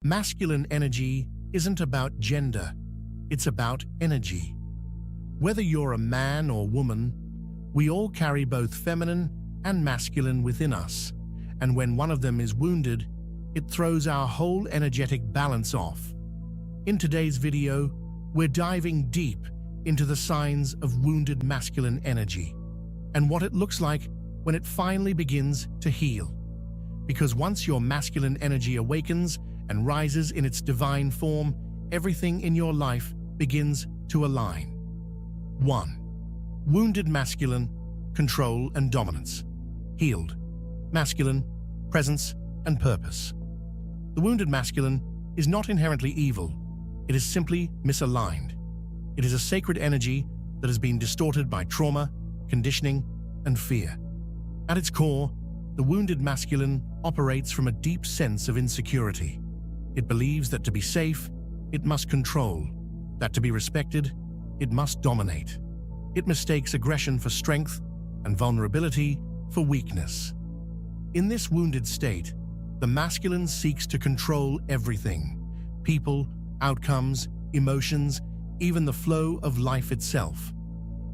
Masculine energy isn't about gender, it's about energy. Whether you're a man or woman, we all carry both feminine and masculine within us, and when one of them is wounded, it throws our whole energetic balance off. In today's video, we're diving deep into the signs of wounded masculine energy and what it looks like when it finally begins to heal. Because once your masculine energy awakens and rises in its divine form, everything in your life begins to align. 1. Wounded masculine, control and dominance. Healed masculine, presence and purpose. The wounded masculine is not inherently evil, it is simply misaligned. It is a sacred energy that has been distorted by trauma, conditioning, and fear. At its core, the wounded masculine operates from a deep sense of insecurity. It believes that to be safe, it must control, that to be respected, it must dominate. It mistakes aggression for strength and vulnerability for weakness. In this wounded state, the masculine seeks to control everything: people, outcomes, emotions, even the flow of life itself.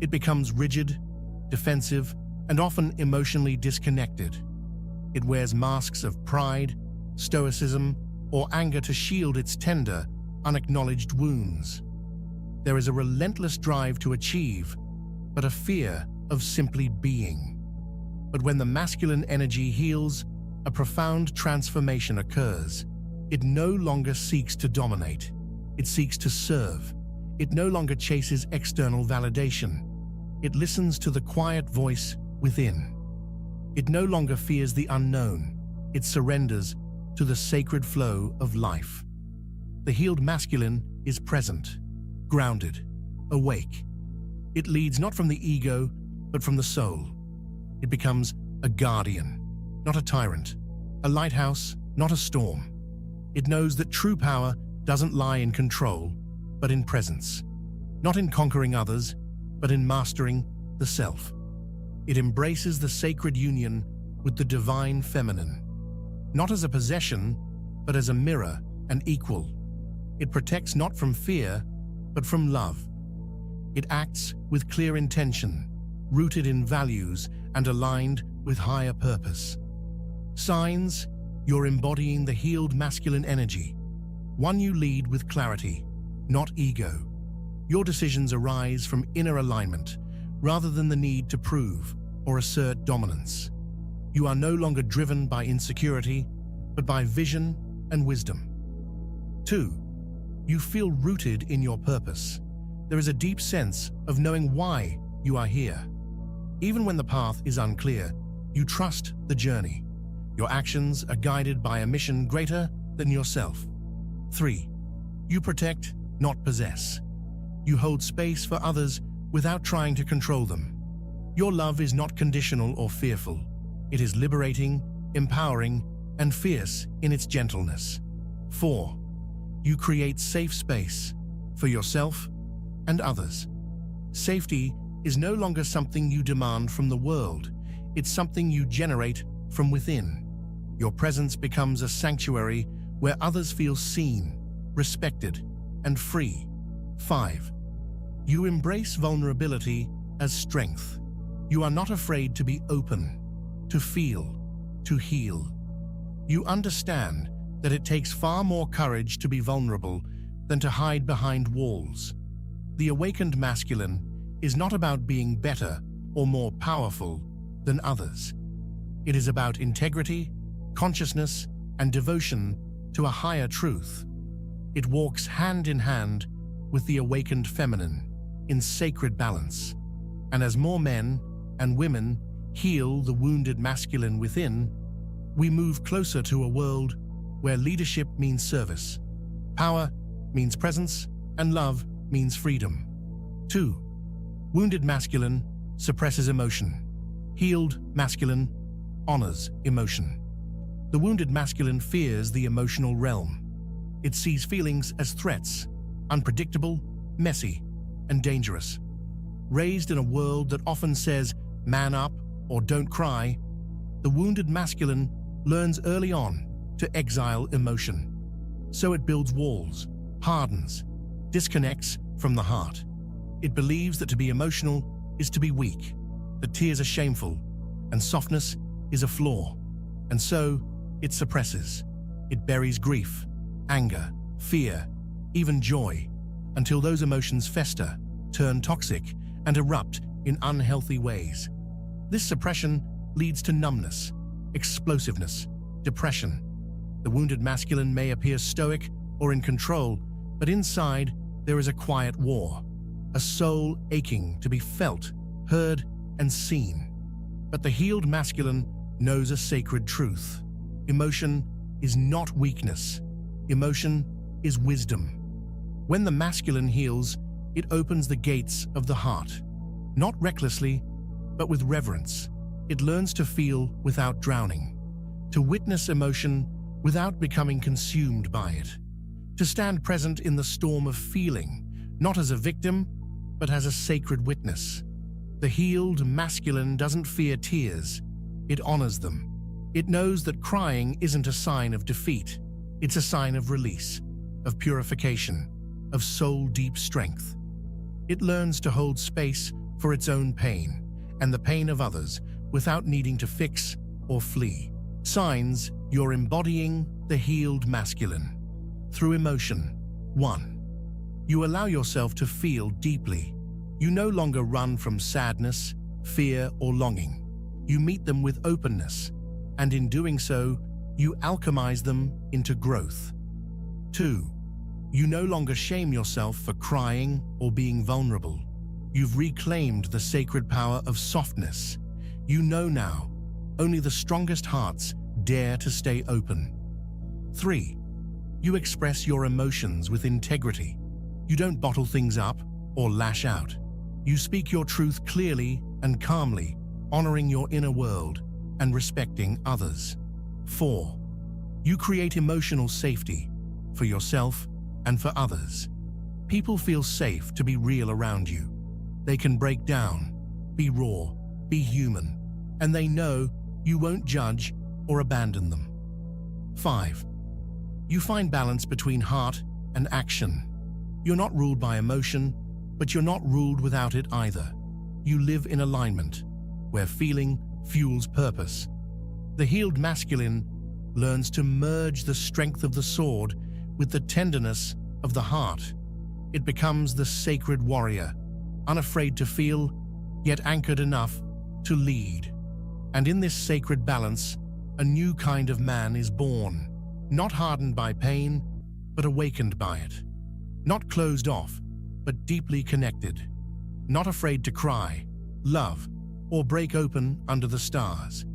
It becomes rigid, defensive, and often emotionally disconnected. It wears masks of pride, stoicism, or anger to shield its tender, unacknowledged wounds. There is a relentless drive to achieve, but a fear of simply being. But when the masculine energy heals, a profound transformation occurs. It no longer seeks to dominate. It seeks to serve. It no longer chases external validation. It listens to the quiet voice within. It no longer fears the unknown. It surrenders to the sacred flow of life. The healed masculine is present, grounded, awake. It leads not from the ego, but from the soul. It becomes a guardian, not a tyrant, a lighthouse, not a storm. It knows that true power doesn't lie in control, but in presence, not in conquering others, but in mastering the self. It embraces the sacred union with the divine feminine, not as a possession, but as a mirror and equal. It protects not from fear, but from love. It acts with clear intention, rooted in values and aligned with higher purpose. Signs: you're embodying the healed masculine energy, one you lead with clarity, not ego. Your decisions arise from inner alignment, rather than the need to prove or assert dominance. You are no longer driven by insecurity, but by vision and wisdom. 2. You feel rooted in your purpose. There is a deep sense of knowing why you are here. Even when the path is unclear, you trust the journey. Your actions are guided by a mission greater than yourself. 3. You protect, not possess. You hold space for others without trying to control them. Your love is not conditional or fearful. It is liberating, empowering, and fierce in its gentleness. 4. You create safe space for yourself and others. Safety is no longer something you demand from the world. It's something you generate from within. Your presence becomes a sanctuary where others feel seen, respected, and free. 5. You embrace vulnerability as strength. You are not afraid to be open, to feel, to heal. You understand that it takes far more courage to be vulnerable than to hide behind walls. The awakened masculine is not about being better or more powerful than others. It is about integrity, consciousness, and devotion to a higher truth. It walks hand in hand with the awakened feminine in sacred balance. And as more men and women heal the wounded masculine within, we move closer to a world where leadership means service, power means presence, and love means freedom. 2. Wounded masculine suppresses emotion. Healed masculine honors emotion. The wounded masculine fears the emotional realm. It sees feelings as threats, unpredictable, messy, and dangerous. Raised in a world that often says, "Man up" or "Don't cry," the wounded masculine learns early on to exile emotion. So it builds walls, hardens, disconnects from the heart. It believes that to be emotional is to be weak, that tears are shameful, and softness is a flaw. And so, it suppresses. It buries grief, anger, fear, even joy, until those emotions fester, turn toxic, and erupt in unhealthy ways. This suppression leads to numbness, explosiveness, depression. The wounded masculine may appear stoic or in control, but inside there is a quiet war, a soul aching to be felt, heard, and seen. But the healed masculine knows a sacred truth. Emotion is not weakness. Emotion is wisdom. When the masculine heals, it opens the gates of the heart, not recklessly, but with reverence. It learns to feel without drowning, to witness emotion without becoming consumed by it, to stand present in the storm of feeling, not as a victim, but as a sacred witness. The healed masculine doesn't fear tears, it honors them. It knows that crying isn't a sign of defeat, it's a sign of release, of purification, of soul-deep strength. It learns to hold space for its own pain and the pain of others without needing to fix or flee. Signs you're embodying the healed masculine. Through emotion. 1. You allow yourself to feel deeply. You no longer run from sadness, fear, or longing. You meet them with openness, and in doing so, you alchemize them into growth. 2. You no longer shame yourself for crying or being vulnerable. You've reclaimed the sacred power of softness. You know now, only the strongest hearts dare to stay open. 3. You express your emotions with integrity. You don't bottle things up or lash out. You speak your truth clearly and calmly, honoring your inner world and respecting others. 4. You create emotional safety for yourself and for others. People feel safe to be real around you. They can break down, be raw, be human, and they know you won't judge or abandon them. 5. You find balance between heart and action. You're not ruled by emotion, but you're not ruled without it either. You live in alignment, where feeling fuels purpose. The healed masculine learns to merge the strength of the sword with the tenderness of the heart. It becomes the sacred warrior, unafraid to feel, yet anchored enough to lead. And in this sacred balance, a new kind of man is born, not hardened by pain, but awakened by it. Not closed off, but deeply connected. Not afraid to cry, love, or break open under the stars.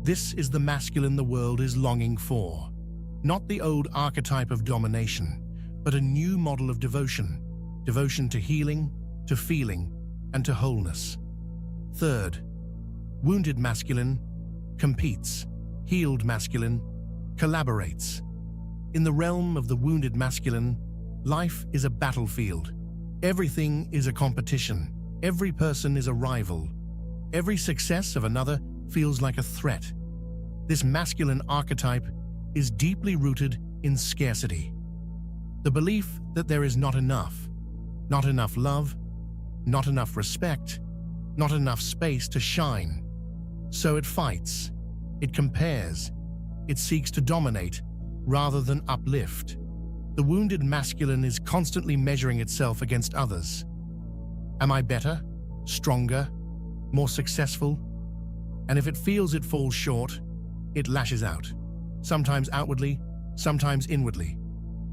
This is the masculine the world is longing for. Not the old archetype of domination, but a new model of devotion. Devotion to healing, to feeling, and to wholeness. 3rd, wounded masculine competes. Healed masculine collaborates. In the realm of the wounded masculine, life is a battlefield. Everything is a competition. Every person is a rival. Every success of another feels like a threat. This masculine archetype is deeply rooted in scarcity. The belief that there is not enough love, not enough respect, not enough space to shine. So it fights, it compares, it seeks to dominate rather than uplift. The wounded masculine is constantly measuring itself against others. Am I better, stronger, more successful? And if it feels it falls short, it lashes out, sometimes outwardly, sometimes inwardly.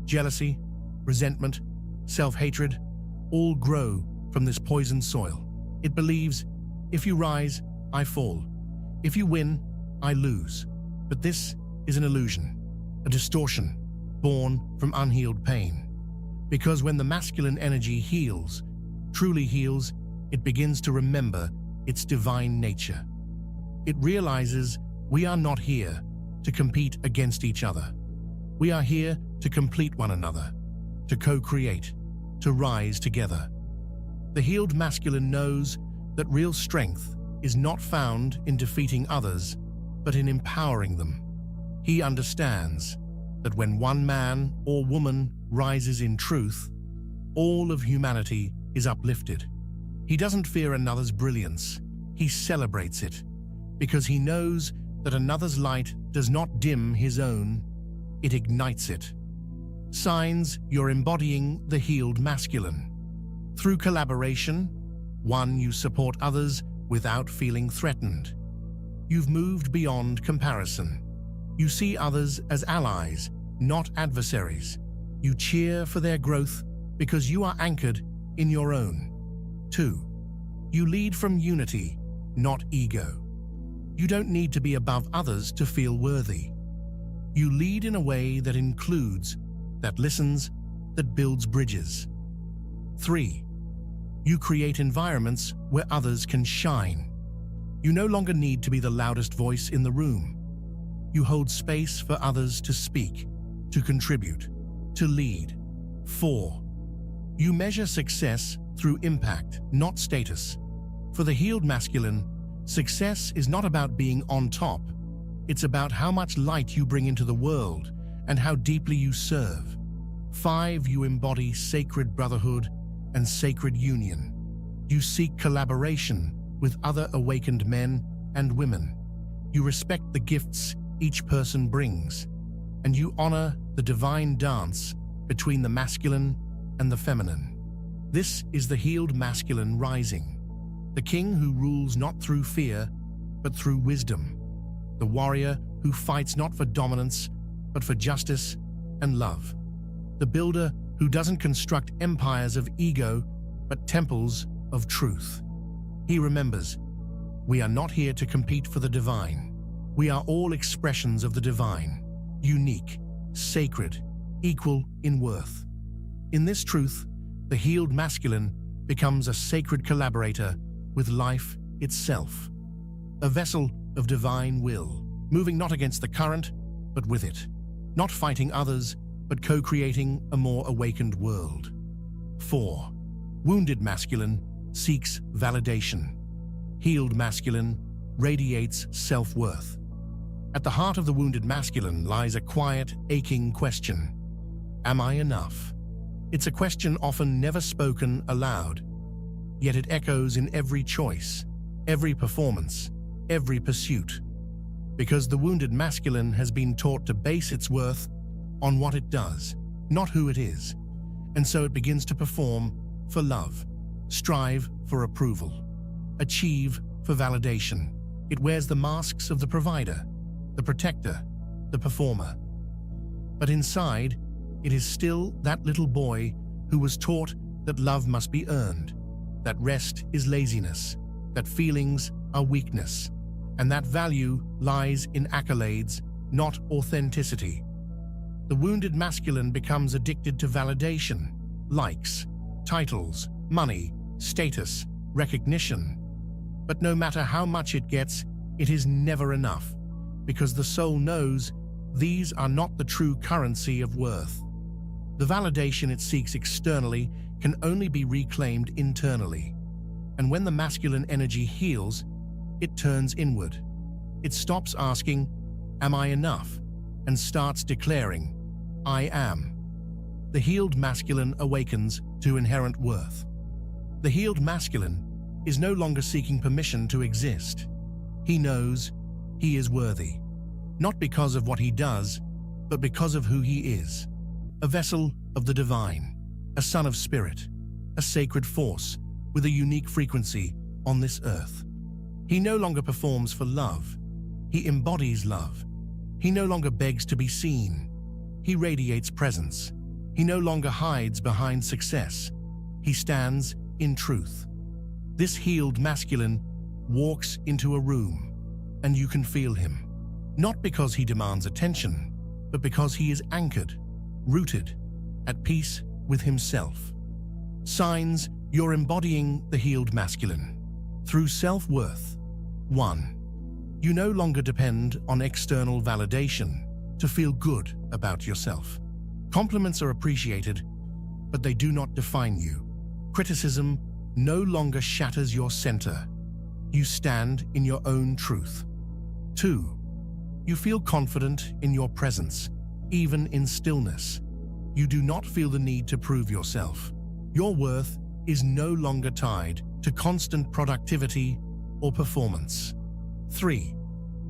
Jealousy, resentment, self-hatred, all grow from this poisoned soil. It believes, if you rise, I fall. If you win, I lose. But this is an illusion, a distortion, born from unhealed pain. Because when the masculine energy heals, truly heals, it begins to remember its divine nature. It realizes we are not here to compete against each other. We are here to complete one another, to co-create, to rise together. The healed masculine knows that real strength is not found in defeating others, but in empowering them. He understands that when one man or woman rises in truth, all of humanity is uplifted. He doesn't fear another's brilliance, he celebrates it, because he knows that another's light does not dim his own, it ignites it. Signs you're embodying the healed masculine. Through collaboration, one, you support others without feeling threatened. You've moved beyond comparison. You see others as allies, not adversaries. You cheer for their growth because you are anchored in your own. 2. You lead from unity, not ego. You don't need to be above others to feel worthy. You lead in a way that includes, that listens, that builds bridges. 3. You create environments where others can shine. You no longer need to be the loudest voice in the room. You hold space for others to speak, to contribute, to lead. 4. You measure success through impact, not status. For the healed masculine, success is not about being on top. It's about how much light you bring into the world and how deeply you serve. 5. You embody sacred brotherhood and sacred union. You seek collaboration with other awakened men and women. You respect the gifts each person brings, and you honor the divine dance between the masculine and the feminine. This is the healed masculine rising, the king who rules not through fear, but through wisdom, the warrior who fights not for dominance, but for justice and love, the builder who doesn't construct empires of ego, but temples of truth. He remembers, we are not here to compete for the divine. We are all expressions of the divine, unique, sacred, equal in worth. In this truth, the healed masculine becomes a sacred collaborator with life itself, a vessel of divine will, moving not against the current, but with it, not fighting others, but co-creating a more awakened world. 4. Wounded masculine seeks validation. Healed masculine radiates self-worth. At the heart of the wounded masculine lies a quiet, aching question. Am I enough? It's a question often never spoken aloud, yet it echoes in every choice, every performance, every pursuit. Because the wounded masculine has been taught to base its worth on what it does, not who it is, and so it begins to perform for love, strive for approval, achieve for validation. It wears the masks of the provider, the protector, the performer. But inside, it is still that little boy who was taught that love must be earned, that rest is laziness, that feelings are weakness, and that value lies in accolades, not authenticity. The wounded masculine becomes addicted to validation, likes, titles, money, status, recognition. But no matter how much it gets, it is never enough, because the soul knows these are not the true currency of worth. The validation it seeks externally can only be reclaimed internally. And when the masculine energy heals, it turns inward. It stops asking, "Am I enough?" and starts declaring, "I am." The healed masculine awakens to inherent worth. The healed masculine is no longer seeking permission to exist. He knows he is worthy, not because of what he does, but because of who he is. A vessel of the divine, a son of spirit, a sacred force with a unique frequency on this earth. He no longer performs for love. He embodies love. He no longer begs to be seen. He radiates presence. He no longer hides behind success. He stands in truth. This healed masculine walks into a room, and you can feel him, not because he demands attention, but because he is anchored, rooted, at peace with himself. Signs you're embodying the healed masculine. Through self-worth. 1. You no longer depend on external validation to feel good about yourself. Compliments are appreciated, but they do not define you. Criticism no longer shatters your center. You stand in your own truth. 2. You feel confident in your presence, even in stillness. You do not feel the need to prove yourself. Your worth is no longer tied to constant productivity or performance. 3.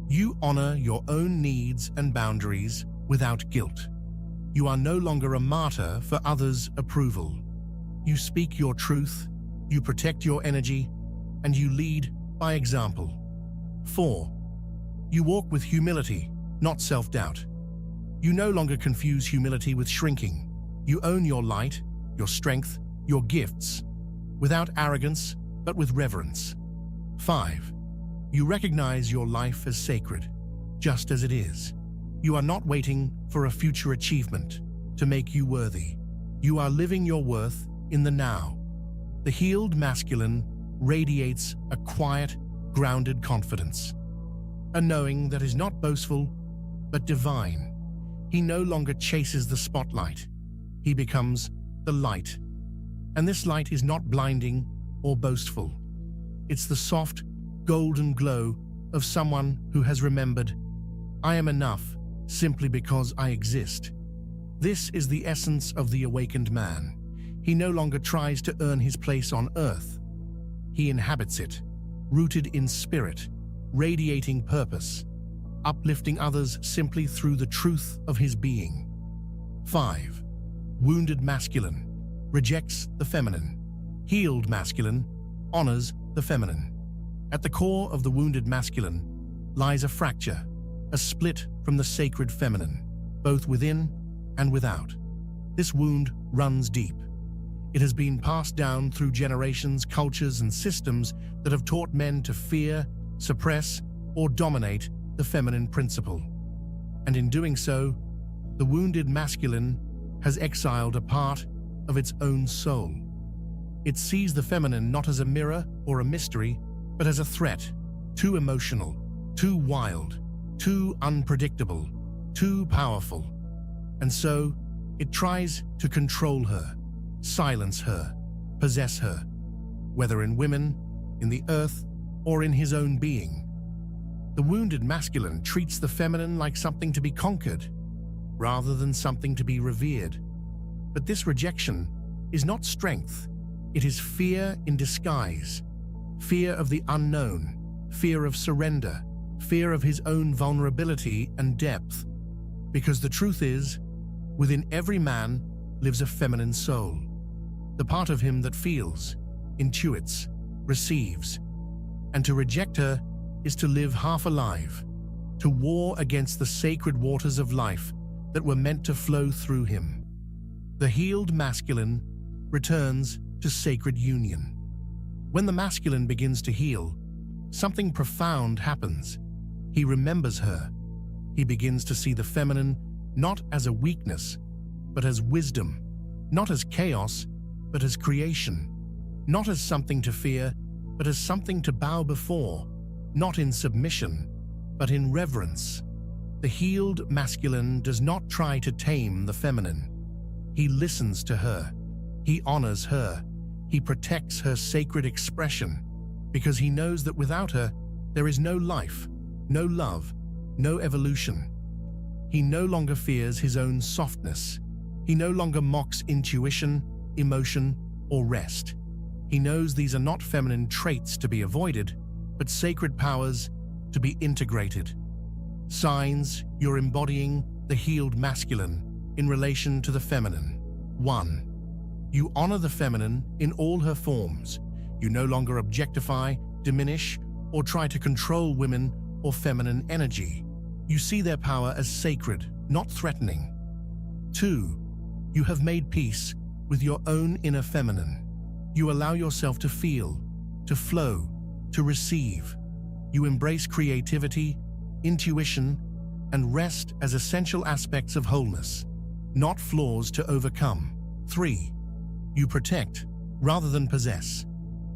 You honor your own needs and boundaries without guilt. You are no longer a martyr for others' approval. You speak your truth, you protect your energy, and you lead by example. 4. You walk with humility, not self-doubt. You no longer confuse humility with shrinking. You own your light, your strength, your gifts, without arrogance, but with reverence. 5. You recognize your life as sacred, just as it is. You are not waiting for a future achievement to make you worthy. You are living your worth in the now. The healed masculine radiates a quiet, grounded confidence, a knowing that is not boastful, but divine. He no longer chases the spotlight. He becomes the light. And this light is not blinding or boastful. It's the soft, golden glow of someone who has remembered, I am enough simply because I exist. This is the essence of the awakened man. He no longer tries to earn his place on earth. He inhabits it, rooted in spirit, radiating purpose, uplifting others simply through the truth of his being. 5. Wounded masculine rejects the feminine. Healed masculine honors the feminine. At the core of the wounded masculine lies a fracture, a split from the sacred feminine, both within and without. This wound runs deep. It has been passed down through generations, cultures, and systems that have taught men to fear, suppress, or dominate the feminine principle. And in doing so, the wounded masculine has exiled a part of its own soul. It sees the feminine not as a mirror or a mystery, but as a threat, too emotional, too wild, too unpredictable, too powerful. And so, it tries to control her, silence her, possess her, whether in women, in the earth, or in his own being. The wounded masculine treats the feminine like something to be conquered, rather than something to be revered. But this rejection is not strength, it is fear in disguise. Fear of the unknown, fear of surrender, fear of his own vulnerability and depth. Because the truth is, within every man lives a feminine soul, the part of him that feels, intuits, receives. And to reject her is to live half alive, to war against the sacred waters of life that were meant to flow through him. The healed masculine returns to sacred union. When the masculine begins to heal, something profound happens. He remembers her. He begins to see the feminine not as a weakness, but as wisdom, not as chaos, but as creation, not as something to fear, but as something to bow before, not in submission, but in reverence. The healed masculine does not try to tame the feminine. He listens to her. He honors her. He protects her sacred expression, because he knows that without her, there is no life, no love, no evolution. He no longer fears his own softness. He no longer mocks intuition, emotion, or rest. He knows these are not feminine traits to be avoided, but sacred powers to be integrated. Signs you're embodying the healed masculine in relation to the feminine. 1. You honor the feminine in all her forms. You no longer objectify, diminish, or try to control women or feminine energy. You see their power as sacred, not threatening. 2. You have made peace with your own inner feminine. You allow yourself to feel, to flow, to receive. You embrace creativity, intuition, and rest as essential aspects of wholeness, not flaws to overcome. 3. You protect rather than possess.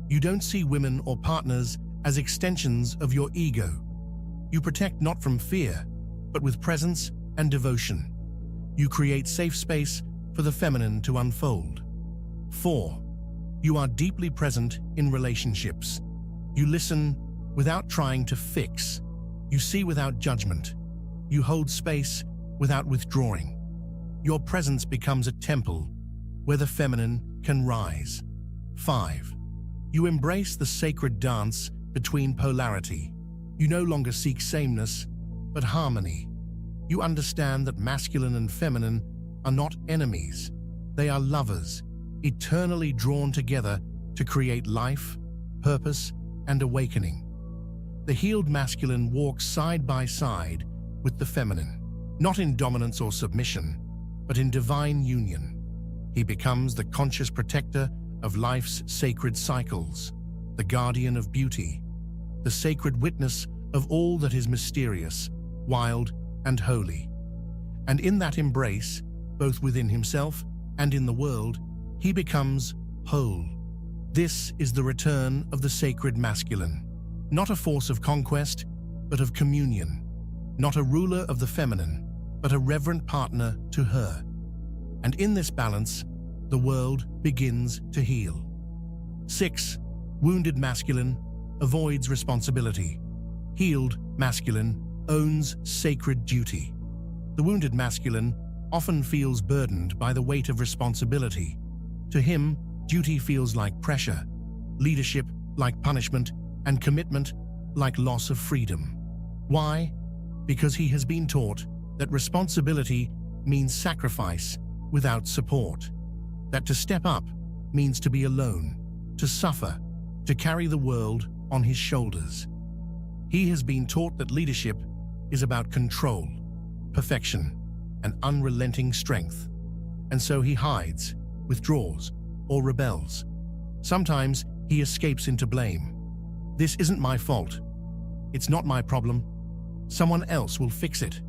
You don't see women or partners as extensions of your ego. You protect not from fear, but with presence and devotion. You create safe space for the feminine to unfold. 4. You are deeply present in relationships. You listen without trying to fix. You see without judgment. You hold space without withdrawing. Your presence becomes a temple where the feminine can rise. 5. You embrace the sacred dance between polarity. You no longer seek sameness, but harmony. You understand that masculine and feminine are not enemies. They are lovers, eternally drawn together to create life, purpose, and awakening. The healed masculine walks side by side with the feminine, not in dominance or submission, but in divine union. He becomes the conscious protector of life's sacred cycles, the guardian of beauty, the sacred witness of all that is mysterious, wild, and holy. And in that embrace, both within himself and in the world, he becomes whole. This is the return of the sacred masculine, not a force of conquest, but of communion, not a ruler of the feminine, but a reverent partner to her. And in this balance, the world begins to heal. 6. Wounded masculine avoids responsibility. Healed masculine owns sacred duty. The wounded masculine often feels burdened by the weight of responsibility. To him, duty feels like pressure, leadership like punishment, and commitment like loss of freedom. Why? Because he has been taught that responsibility means sacrifice without support, that to step up means to be alone, to suffer, to carry the world on his shoulders. He has been taught that leadership is about control, perfection, and unrelenting strength, and so he hides, withdraws, or rebels. Sometimes he escapes into blame. This isn't my fault. It's not my problem. Someone else will fix it.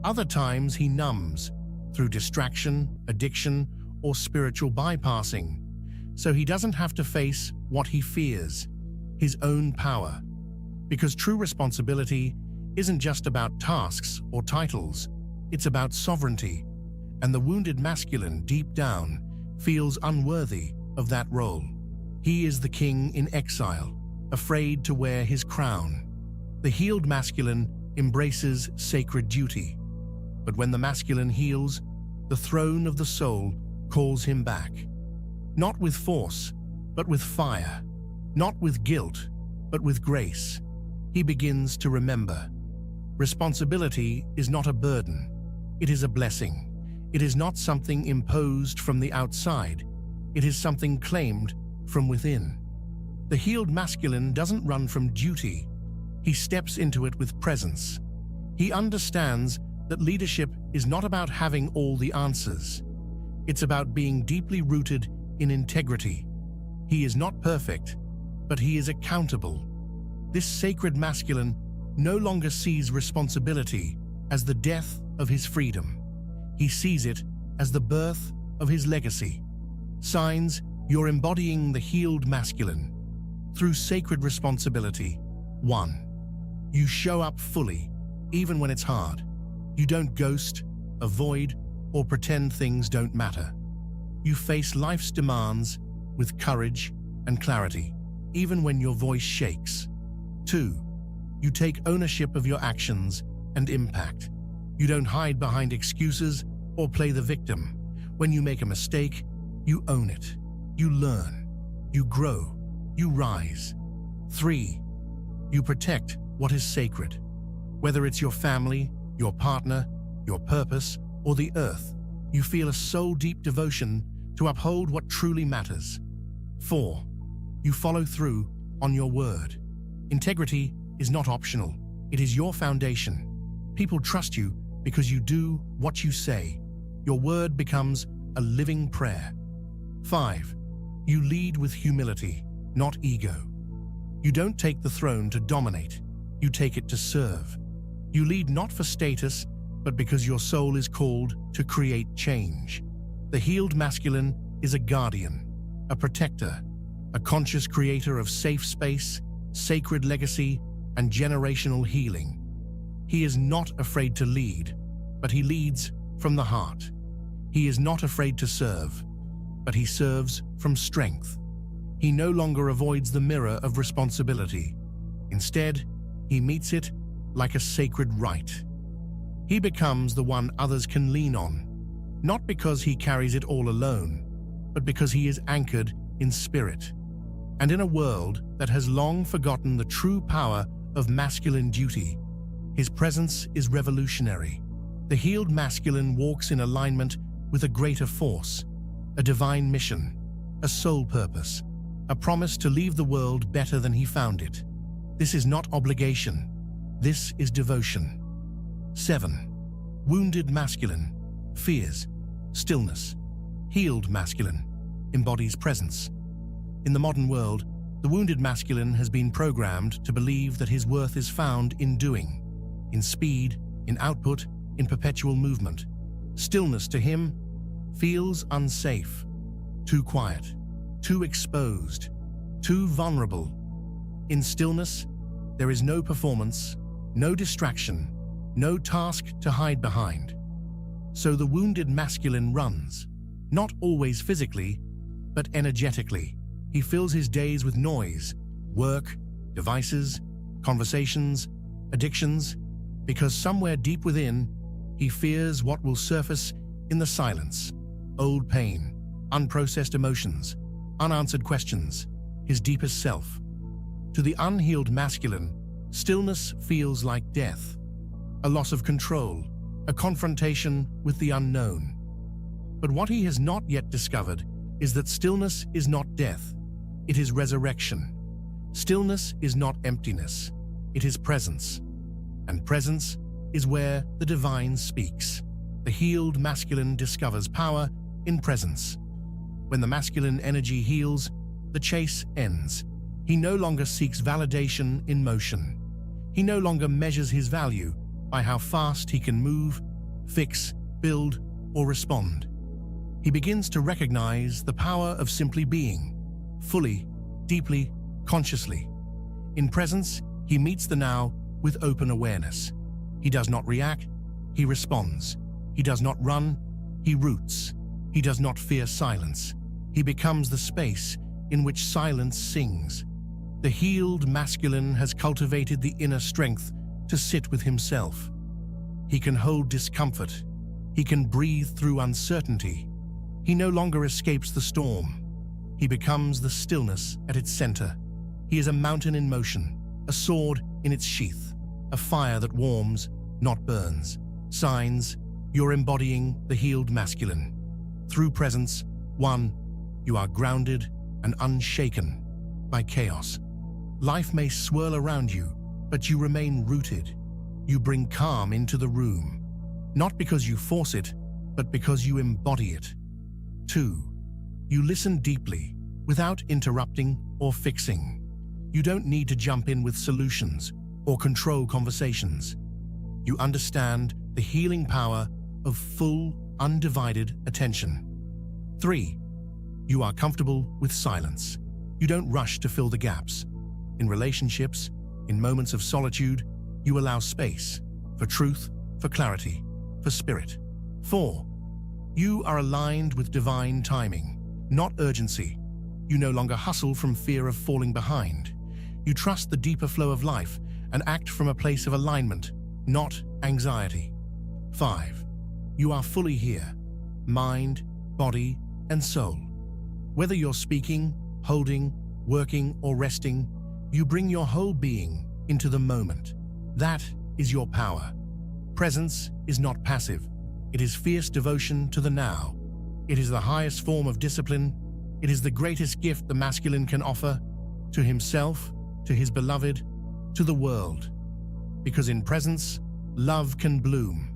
Other times he numbs through distraction, addiction, or spiritual bypassing, so he doesn't have to face what he fears, his own power. Because true responsibility isn't just about tasks or titles, it's about sovereignty, and the wounded masculine deep down feels unworthy of that role. He is the king in exile, afraid to wear his crown. The healed masculine embraces sacred duty, but when the masculine heals, the throne of the soul calls him back. Not with force, but with fire. Not with guilt, but with grace. He begins to remember. Responsibility is not a burden. It is a blessing. It is not something imposed from the outside. It is something claimed from within. The healed masculine doesn't run from duty. He steps into it with presence. He understands that leadership is not about having all the answers. It's about being deeply rooted in integrity. He is not perfect, but he is accountable. This sacred masculine no longer sees responsibility as the death of his freedom. He sees it as the birth of his legacy. Signs: you're embodying the healed masculine. Through sacred responsibility. 1. You show up fully, even when it's hard. You don't ghost, avoid, or pretend things don't matter. You face life's demands with courage and clarity, even when your voice shakes. 2. You take ownership of your actions and impact. You don't hide behind excuses or play the victim. When you make a mistake, you own it. You learn. You grow. You rise. 3. You protect what is sacred. Whether it's your family, your partner, your purpose, or the earth, you feel a soul-deep devotion to uphold what truly matters. 4. You follow through on your word. Integrity is not optional. It is your foundation. People trust you because you do what you say. Your word becomes a living prayer. 5. You lead with humility, not ego. You don't take the throne to dominate. You take it to serve. You lead not for status, but because your soul is called to create change. The healed masculine is a guardian, a protector, a conscious creator of safe space, sacred legacy, and generational healing. He is not afraid to lead, but he leads from the heart. He is not afraid to serve, but he serves from strength. He no longer avoids the mirror of responsibility. Instead, he meets it like a sacred right. He becomes the one others can lean on, not because he carries it all alone, but because he is anchored in spirit. And in a world that has long forgotten the true power of masculine duty, his presence is revolutionary. The healed masculine walks in alignment with a greater force, a divine mission, a soul purpose, a promise to leave the world better than he found it. This is not obligation. This is devotion. 7. Wounded masculine fears stillness. Healed masculine embodies presence. In the modern world, the wounded masculine has been programmed to believe that his worth is found in doing, in speed, in output, in perpetual movement. Stillness to him feels unsafe, too quiet, too exposed, too vulnerable. In stillness, there is no performance, no distraction, no task to hide behind. So the wounded masculine runs, not always physically, but energetically. He fills his days with noise, work, devices, conversations, addictions, because somewhere deep within, he fears what will surface in the silence. Old pain, unprocessed emotions, unanswered questions, his deepest self. To the unhealed masculine, stillness feels like death, a loss of control, a confrontation with the unknown. But what he has not yet discovered is that stillness is not death, it is resurrection. Stillness is not emptiness, it is presence. And presence is where the divine speaks. The healed masculine discovers power in presence. When the masculine energy heals, the chase ends. He no longer seeks validation in motion. He no longer measures his value by how fast he can move, fix, build, or respond. He begins to recognize the power of simply being, fully, deeply, consciously. In presence, he meets the now with open awareness. He does not react, he responds. He does not run, he roots. He does not fear silence. He becomes the space in which silence sings. The healed masculine has cultivated the inner strength to sit with himself. He can hold discomfort. He can breathe through uncertainty. He no longer escapes the storm. He becomes the stillness at its center. He is a mountain in motion, a sword in its sheath, a fire that warms, not burns. Signs, you're embodying the healed masculine. Through presence, 1, you are grounded and unshaken by chaos. Life may swirl around you, but you remain rooted. You bring calm into the room, not because you force it, but because you embody it. 2, you listen deeply, without interrupting or fixing. You don't need to jump in with solutions or control conversations. You understand the healing power of full, undivided attention. 3, you are comfortable with silence. You don't rush to fill the gaps. In relationships, in moments of solitude, you allow space for truth, for clarity, for spirit. 4, you are aligned with divine timing, not urgency. You no longer hustle from fear of falling behind. You trust the deeper flow of life and act from a place of alignment, not anxiety. 5, you are fully here, mind, body, and soul. Whether you're speaking, holding, working, or resting, you bring your whole being into the moment. That is your power. Presence is not passive. It is fierce devotion to the now. It is the highest form of discipline. It is the greatest gift the masculine can offer to himself, to his beloved, to the world. Because in presence, love can bloom.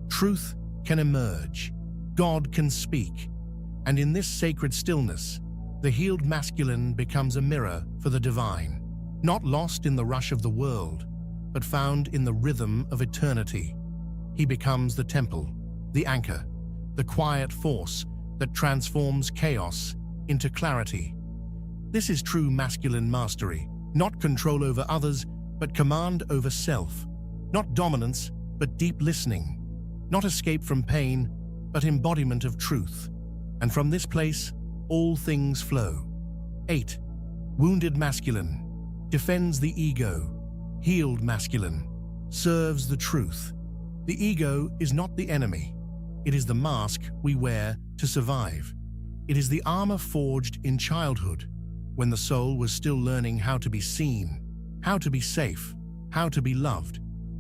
Truth can emerge. God can speak. And in this sacred stillness, the healed masculine becomes a mirror for the divine, not lost in the rush of the world, but found in the rhythm of eternity. He becomes the temple, the anchor, the quiet force that transforms chaos into clarity. This is true masculine mastery, not control over others, but command over self, not dominance, but deep listening, not escape from pain, but embodiment of truth. And from this place, all things flow. 8, wounded masculine defends the ego. Healed masculine serves the truth. The ego is not the enemy. It is the mask we wear to survive. It is the armor forged in childhood, when the soul was still learning how to be seen, how to be safe, how to be loved.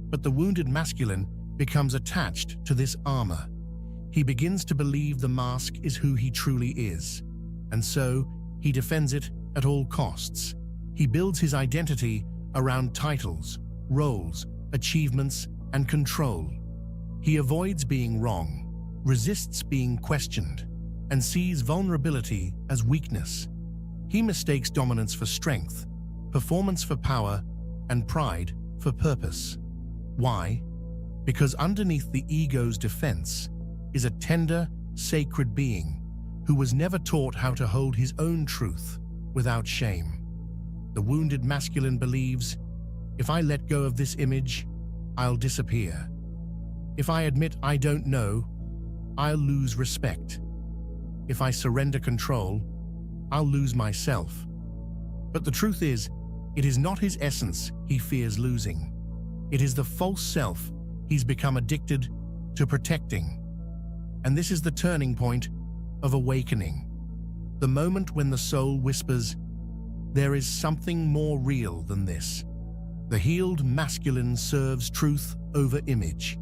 But the wounded masculine becomes attached to this armor. He begins to believe the mask is who he truly is, and so he defends it at all costs. He builds his identity around titles, roles, achievements, and control. He avoids being wrong, resists being questioned, and sees vulnerability as weakness. He mistakes dominance for strength, performance for power, and pride for purpose. Why? Because underneath the ego's defense is a tender, sacred being who was never taught how to hold his own truth without shame. The wounded masculine believes, if I let go of this image, I'll disappear. If I admit I don't know, I'll lose respect. If I surrender control, I'll lose myself. But the truth is, it is not his essence he fears losing. It is the false self he's become addicted to protecting. And this is the turning point of awakening. The moment when the soul whispers, there is something more real than this. The healed masculine serves truth over image.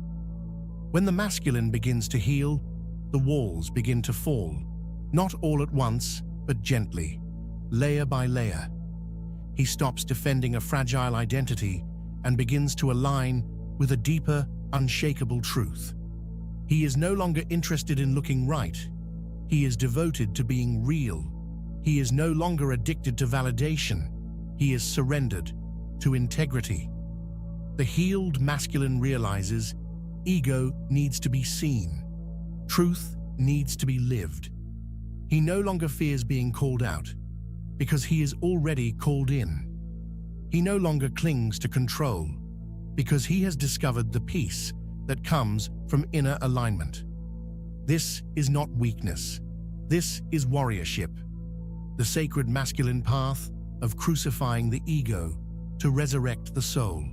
When the masculine begins to heal, the walls begin to fall, not all at once, but gently, layer by layer. He stops defending a fragile identity and begins to align with a deeper, unshakable truth. He is no longer interested in looking right. He is devoted to being real. He is no longer addicted to validation. He is surrendered to integrity. The healed masculine realizes ego needs to be seen. Truth needs to be lived. He no longer fears being called out because he is already called in. He no longer clings to control because he has discovered the peace that comes from inner alignment. This is not weakness. This is warriorship, the sacred masculine path of crucifying the ego to resurrect the soul.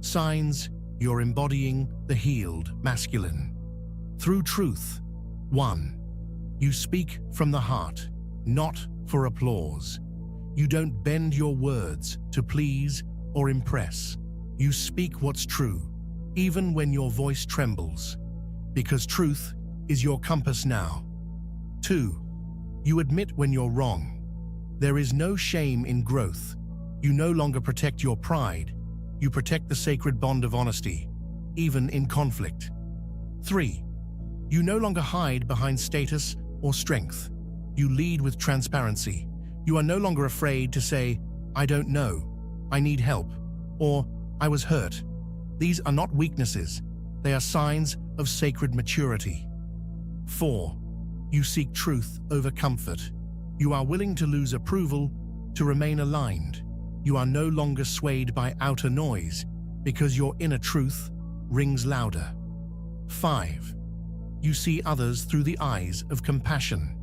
Signs you're embodying the healed masculine. Through truth. 1. You speak from the heart, not for applause. You don't bend your words to please or impress. You speak what's true, even when your voice trembles, because truth is your compass now. 2. You admit when you're wrong. There is no shame in growth. You no longer protect your pride. You protect the sacred bond of honesty, even in conflict. 3. You no longer hide behind status or strength. You lead with transparency. You are no longer afraid to say, I don't know, I need help, or I was hurt. These are not weaknesses. They are signs of sacred maturity. 4. You seek truth over comfort. You are willing to lose approval to remain aligned. You are no longer swayed by outer noise because your inner truth rings louder. 5. You see others through the eyes of compassion.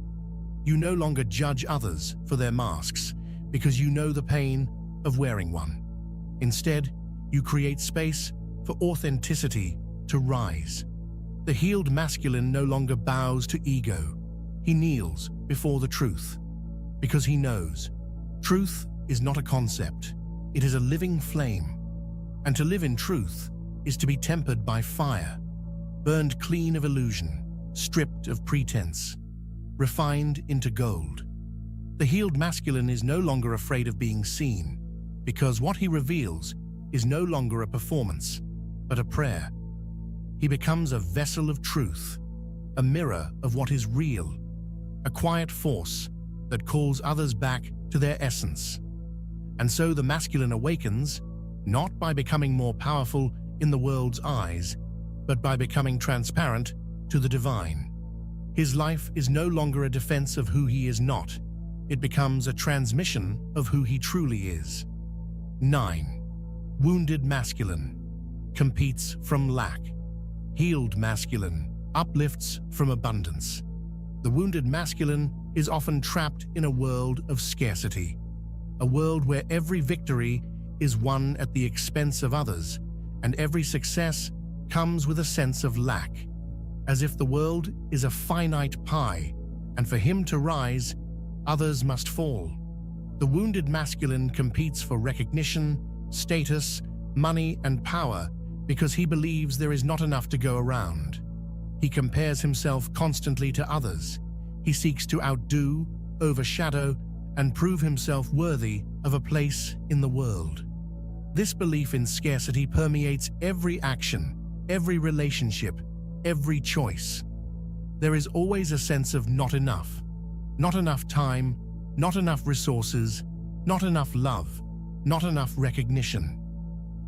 You no longer judge others for their masks because you know the pain of wearing one. Instead, you create space for authenticity to rise. The healed masculine no longer bows to ego. He kneels before the truth because he knows truth is not a concept. It is a living flame. And to live in truth is to be tempered by fire, burned clean of illusion, stripped of pretense, refined into gold. The healed masculine is no longer afraid of being seen because what he reveals is no longer a performance, but a prayer. He becomes a vessel of truth, a mirror of what is real, a quiet force that calls others back to their essence. And so the masculine awakens, not by becoming more powerful in the world's eyes, but by becoming transparent to the divine. His life is no longer a defense of who he is not. It becomes a transmission of who he truly is. 9. Wounded masculine competes from lack. Healed masculine uplifts from abundance. The wounded masculine is often trapped in a world of scarcity, a world where every victory is won at the expense of others, and every success comes with a sense of lack, as if the world is a finite pie, and for him to rise, others must fall. The wounded masculine competes for recognition, status, money, and power because he believes there is not enough to go around. He compares himself constantly to others. He seeks to outdo, overshadow, and prove himself worthy of a place in the world. This belief in scarcity permeates every action, every relationship, every choice. There is always a sense of not enough time, not enough resources, not enough love, not enough recognition.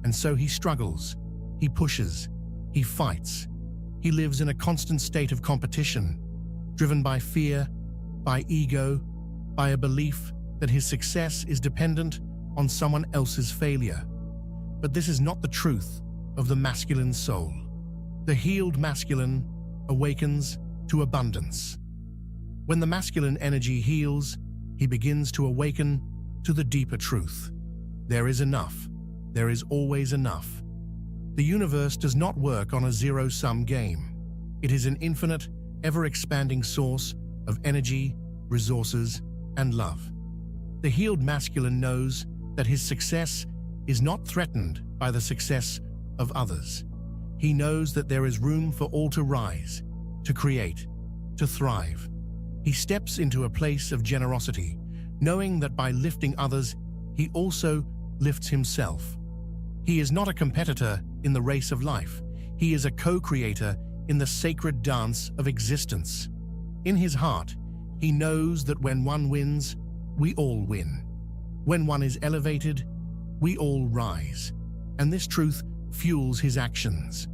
And so he struggles, he pushes, he fights. He lives in a constant state of competition, driven by fear, by ego, by a belief that his success is dependent on someone else's failure. But this is not the truth of the masculine soul. The healed masculine awakens to abundance. When the masculine energy heals, he begins to awaken to the deeper truth. There is enough. There is always enough. The universe does not work on a zero-sum game. It is an infinite, ever-expanding source of energy, resources, and love. The healed masculine knows that his success is not threatened by the success of others. He knows that there is room for all to rise, to create, to thrive. He steps into a place of generosity, knowing that by lifting others, he also lifts himself. He is not a competitor in the race of life. He is a co-creator in the sacred dance of existence. In his heart, he knows that when one wins, we all win. When one is elevated, we all rise. And this truth fuels his actions.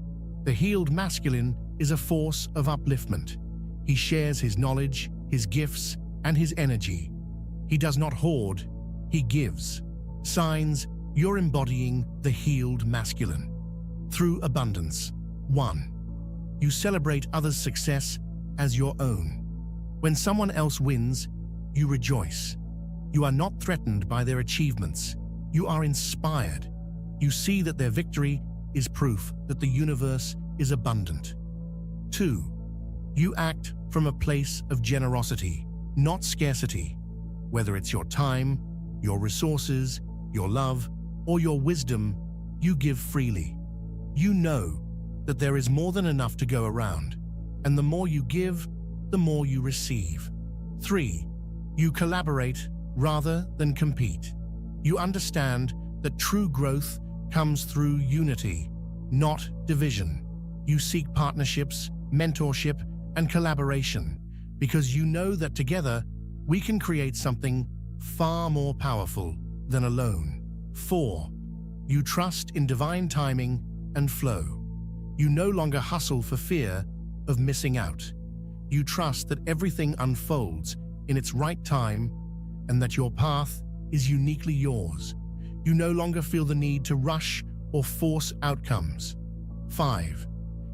The healed masculine is a force of upliftment. He shares his knowledge, his gifts, and his energy. He does not hoard, he gives. Signs you're embodying the healed masculine. Through abundance. 1. You celebrate others' success as your own. When someone else wins, you rejoice. You are not threatened by their achievements. You are inspired. You see that their victory is proof that the universe is abundant. 2. You act from a place of generosity, not scarcity. Whether it's your time, your resources, your love, or your wisdom, you give freely. You know that there is more than enough to go around, and the more you give, the more you receive. 3. You collaborate rather than compete. You understand that true growth comes through unity, not division. You seek partnerships, mentorship, and collaboration because you know that together we can create something far more powerful than alone. 4. You trust in divine timing and flow. You no longer hustle for fear of missing out. You trust that everything unfolds in its right time and that your path is uniquely yours. You no longer feel the need to rush or force outcomes. 5.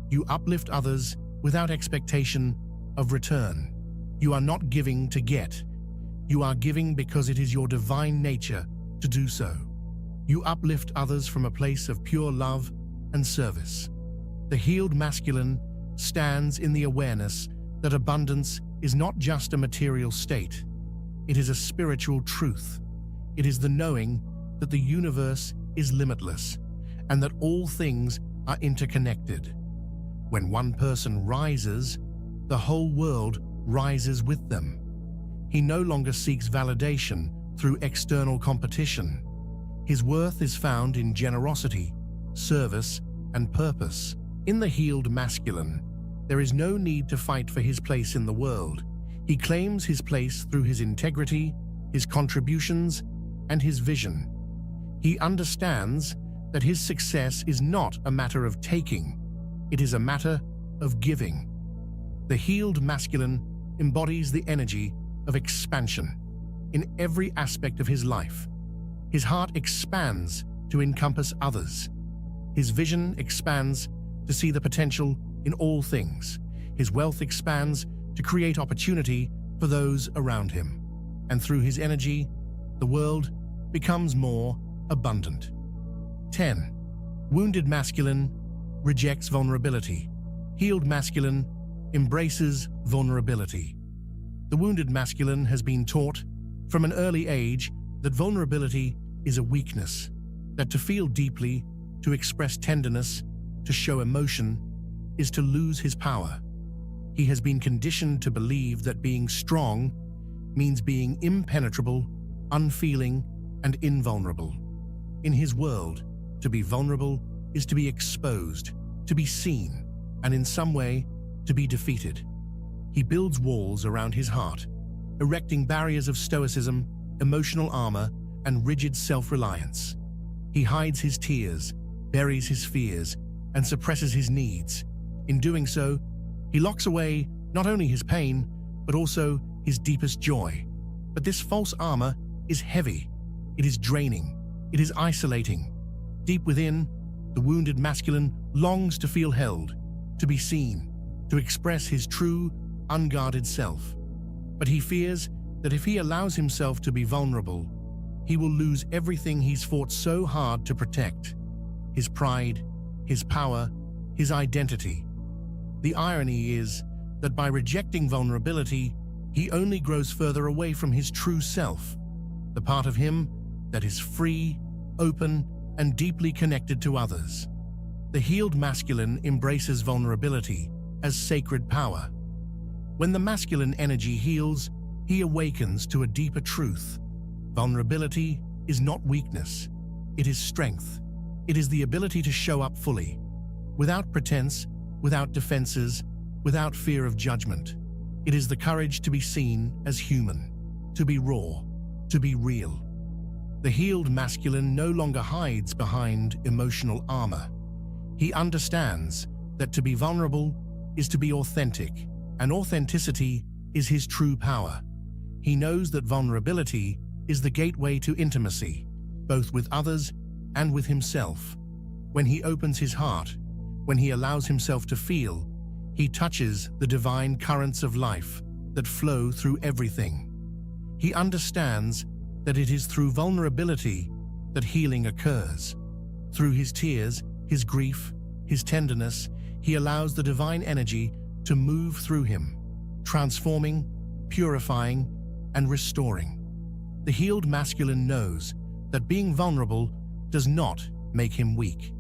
You uplift others without expectation of return. You are not giving to get. You are giving because it is your divine nature to do so. You uplift others from a place of pure love and service. The healed masculine stands in the awareness that abundance is not just a material state. It is a spiritual truth. It is the knowing that the universe is limitless and that all things are interconnected. When one person rises, the whole world rises with them. He no longer seeks validation through external competition. His worth is found in generosity, service, and purpose. In the healed masculine, there is no need to fight for his place in the world. He claims his place through his integrity, his contributions, and his vision. He understands that his success is not a matter of taking, it is a matter of giving. The healed masculine embodies the energy of expansion in every aspect of his life. His heart expands to encompass others. His vision expands to see the potential in all things. His wealth expands to create opportunity for those around him. And through his energy, the world becomes more abundant. 10. Wounded masculine rejects vulnerability. Healed masculine embraces vulnerability. The wounded masculine has been taught from an early age that vulnerability is a weakness, that to feel deeply, to express tenderness, to show emotion, is to lose his power. He has been conditioned to believe that being strong means being impenetrable, unfeeling, and invulnerable. In his world, to be vulnerable is to be exposed, to be seen, and in some way, to be defeated. He builds walls around his heart, erecting barriers of stoicism, emotional armor, and rigid self-reliance. He hides his tears, buries his fears, and suppresses his needs. In doing so, he locks away not only his pain, but also his deepest joy. But this false armor is heavy. It is draining. It is isolating. Deep within, the wounded masculine longs to feel held, to be seen, to express his true, unguarded self. But he fears that if he allows himself to be vulnerable, he will lose everything he's fought so hard to protect: his pride, his power, his identity. The irony is that by rejecting vulnerability, he only grows further away from his true self, the part of him that is free, open, and deeply connected to others. The healed masculine embraces vulnerability as sacred power. When the masculine energy heals, he awakens to a deeper truth. Vulnerability is not weakness. It is strength. It is the ability to show up fully, without pretense, without defenses, without fear of judgment. It is the courage to be seen as human, to be raw, to be real. The healed masculine no longer hides behind emotional armor. He understands that to be vulnerable is to be authentic, and authenticity is his true power. He knows that vulnerability is the gateway to intimacy, both with others and with himself. When he opens his heart, when he allows himself to feel, he touches the divine currents of life that flow through everything. He understands that it is through vulnerability that healing occurs. Through his tears, his grief, his tenderness, he allows the divine energy to move through him, transforming, purifying, and restoring. The healed masculine knows that being vulnerable does not make him weak.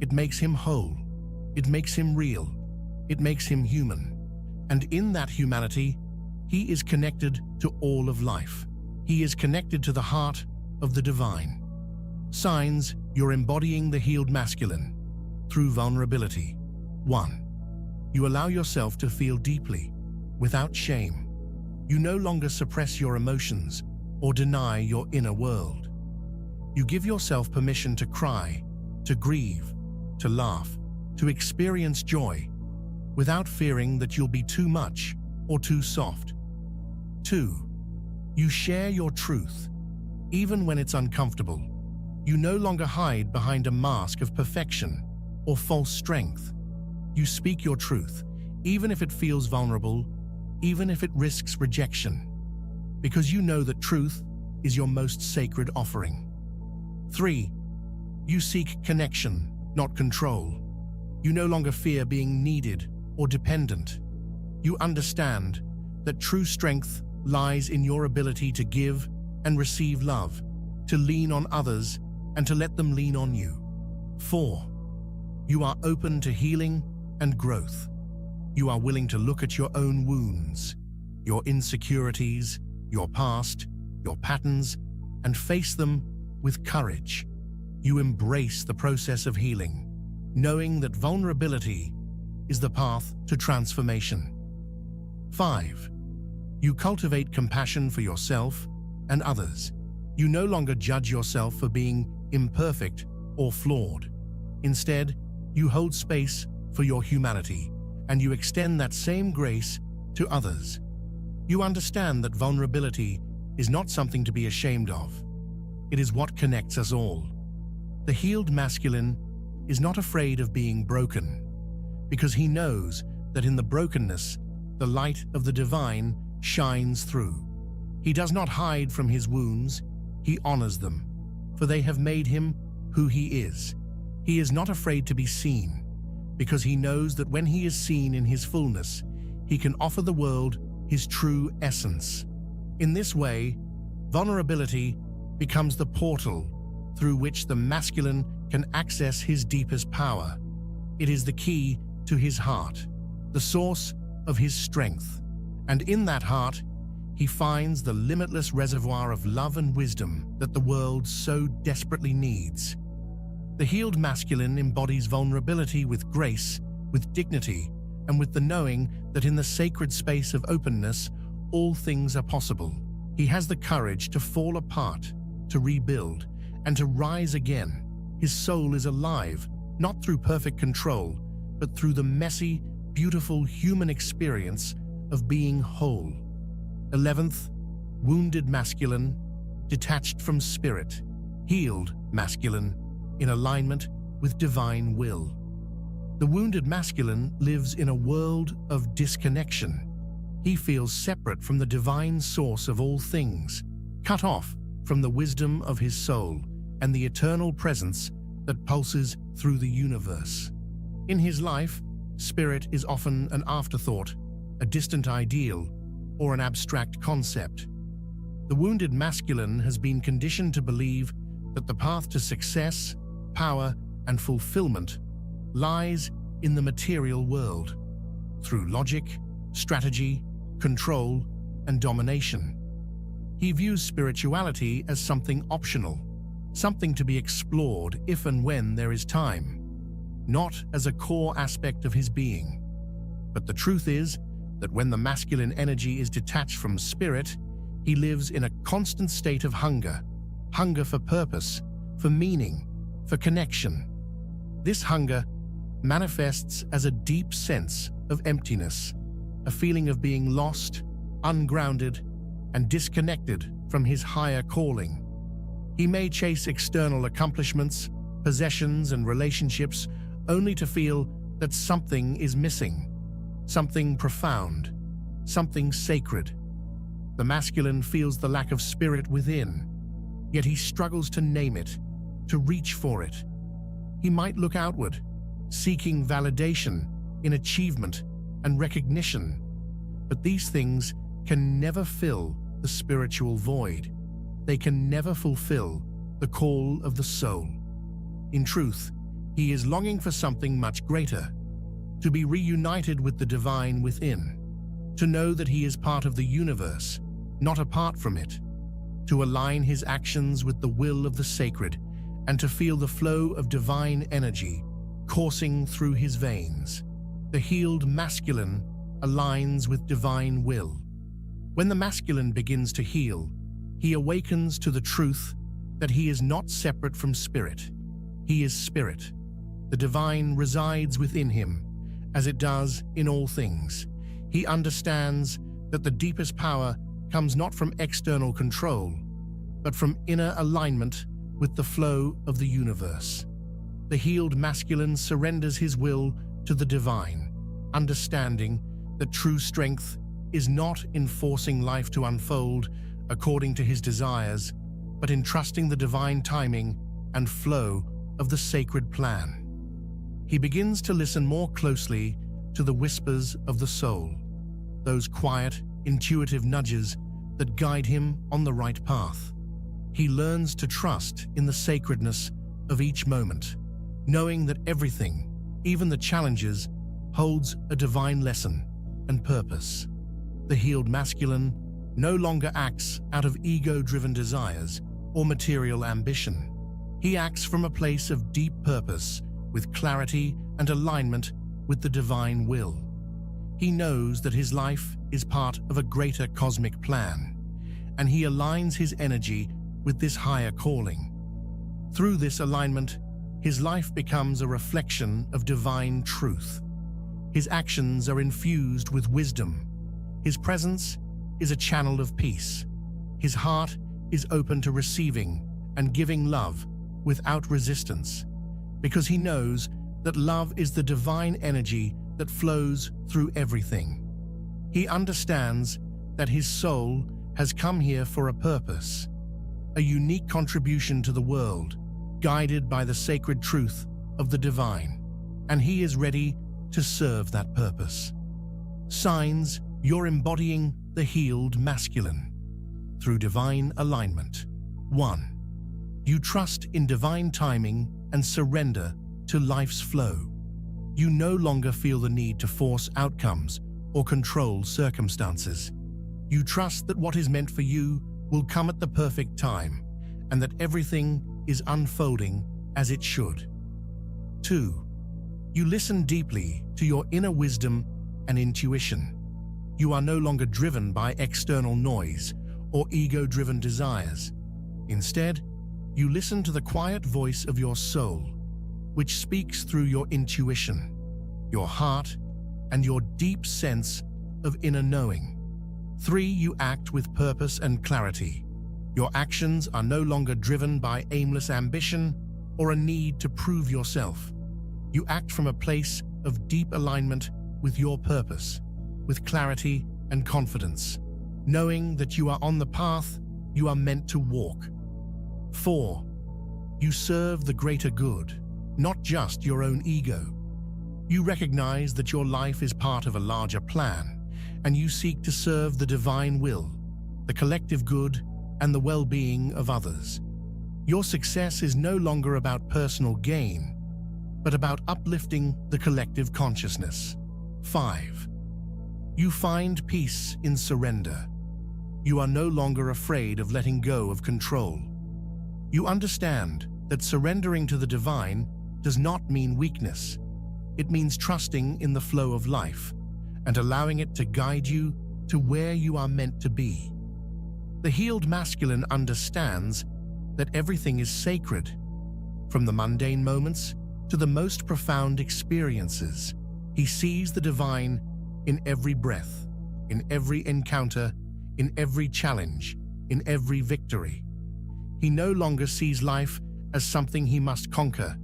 It makes him whole. It makes him real. It makes him human. And in that humanity, he is connected to all of life. He is connected to the heart of the divine. Signs you're embodying the healed masculine through vulnerability. 1. You allow yourself to feel deeply, without shame. You no longer suppress your emotions or deny your inner world. You give yourself permission to cry, to grieve, to laugh, to experience joy, without fearing that you'll be too much or too soft. 2. You share your truth, even when it's uncomfortable. You no longer hide behind a mask of perfection or false strength. You speak your truth, even if it feels vulnerable, even if it risks rejection, because you know that truth is your most sacred offering. 3. You seek connection, not control. You no longer fear being needed or dependent. You understand that true strength lies in your ability to give and receive love, to lean on others and to let them lean on you. 4. You are open to healing and growth. You are willing to look at your own wounds, your insecurities, your past, your patterns, and face them with courage. You embrace the process of healing, knowing that vulnerability is the path to transformation. 5. You cultivate compassion for yourself and others. You no longer judge yourself for being imperfect or flawed. Instead, you hold space for your humanity, and you extend that same grace to others. You understand that vulnerability is not something to be ashamed of. It is what connects us all. The healed masculine is not afraid of being broken, because he knows that in the brokenness, the light of the divine shines through. He does not hide from his wounds, he honors them, for they have made him who he is. He is not afraid to be seen, because he knows that when he is seen in his fullness, he can offer the world his true essence. In this way, vulnerability becomes the portal through which the masculine can access his deepest power. It is the key to his heart, the source of his strength, and in that heart, he finds the limitless reservoir of love and wisdom that the world so desperately needs. The healed masculine embodies vulnerability with grace, with dignity, and with the knowing that in the sacred space of openness, all things are possible. He has the courage to fall apart, to rebuild, and to rise again. His soul is alive, not through perfect control, but through the messy, beautiful human experience of being whole. 11th, wounded masculine, detached from spirit, healed masculine, in alignment with divine will. The wounded masculine lives in a world of disconnection. He feels separate from the divine source of all things, cut off from the wisdom of his soul and the eternal presence that pulses through the universe. In his life, spirit is often an afterthought, a distant ideal, or an abstract concept. The wounded masculine has been conditioned to believe that the path to success, power, and fulfillment lies in the material world, through logic, strategy, control, and domination. He views spirituality as something optional, something to be explored if and when there is time, not as a core aspect of his being. But the truth is that when the masculine energy is detached from spirit, he lives in a constant state of hunger for purpose, for meaning, for connection. This hunger manifests as a deep sense of emptiness, a feeling of being lost, ungrounded, and disconnected from his higher calling. He may chase external accomplishments, possessions, and relationships only to feel that something is missing, something profound, something sacred. The masculine feels the lack of spirit within, yet he struggles to name it, to reach for it. He might look outward, seeking validation in achievement and recognition, but these things can never fill the spiritual void. They can never fulfill the call of the soul. In truth, he is longing for something much greater, to be reunited with the divine within, to know that he is part of the universe, not apart from it, to align his actions with the will of the sacred, and to feel the flow of divine energy coursing through his veins. The healed masculine aligns with divine will. When the masculine begins to heal, he awakens to the truth that he is not separate from spirit. He is spirit. The divine resides within him, as it does in all things. He understands that the deepest power comes not from external control, but from inner alignment with the flow of the universe. The healed masculine surrenders his will to the divine, understanding that true strength is not in forcing life to unfold according to his desires, but in trusting the divine timing and flow of the sacred plan. He begins to listen more closely to the whispers of the soul, those quiet, intuitive nudges that guide him on the right path. He learns to trust in the sacredness of each moment, knowing that everything, even the challenges, holds a divine lesson and purpose. The healed masculine no longer acts out of ego-driven desires or material ambition. He acts from a place of deep purpose, with clarity and alignment with the divine will. He knows that his life is part of a greater cosmic plan, and he aligns his energy with this higher calling. Through this alignment, his life becomes a reflection of divine truth. His actions are infused with wisdom. His presence is a channel of peace. His heart is open to receiving and giving love without resistance, because he knows that love is the divine energy that flows through everything. He understands that his soul has come here for a purpose, a unique contribution to the world, guided by the sacred truth of the divine. and he is ready to serve that purpose. Signs: you're embodying the healed masculine through divine alignment. 1. You trust in divine timing and surrender to life's flow. You no longer feel the need to force outcomes or control circumstances. You trust that what is meant for you will come at the perfect time, and that everything is unfolding as it should. 2. You listen deeply to your inner wisdom and intuition. You are no longer driven by external noise or ego-driven desires. Instead, you listen to the quiet voice of your soul, which speaks through your intuition, your heart, and your deep sense of inner knowing. 3. You act with purpose and clarity. Your actions are no longer driven by aimless ambition or a need to prove yourself. You act from a place of deep alignment with your purpose, with clarity and confidence, knowing that you are on the path you are meant to walk. 4. You serve the greater good, not just your own ego. You recognize that your life is part of a larger plan, and you seek to serve the divine will, the collective good, and the well-being of others. Your success is no longer about personal gain, but about uplifting the collective consciousness. 5. You find peace in surrender. You are no longer afraid of letting go of control. You understand that surrendering to the divine does not mean weakness. It means trusting in the flow of life and allowing it to guide you to where you are meant to be. The healed masculine understands that everything is sacred, from the mundane moments to the most profound experiences. He sees the divine in every breath, in every encounter, in every challenge, in every victory. He no longer sees life as something he must conquer,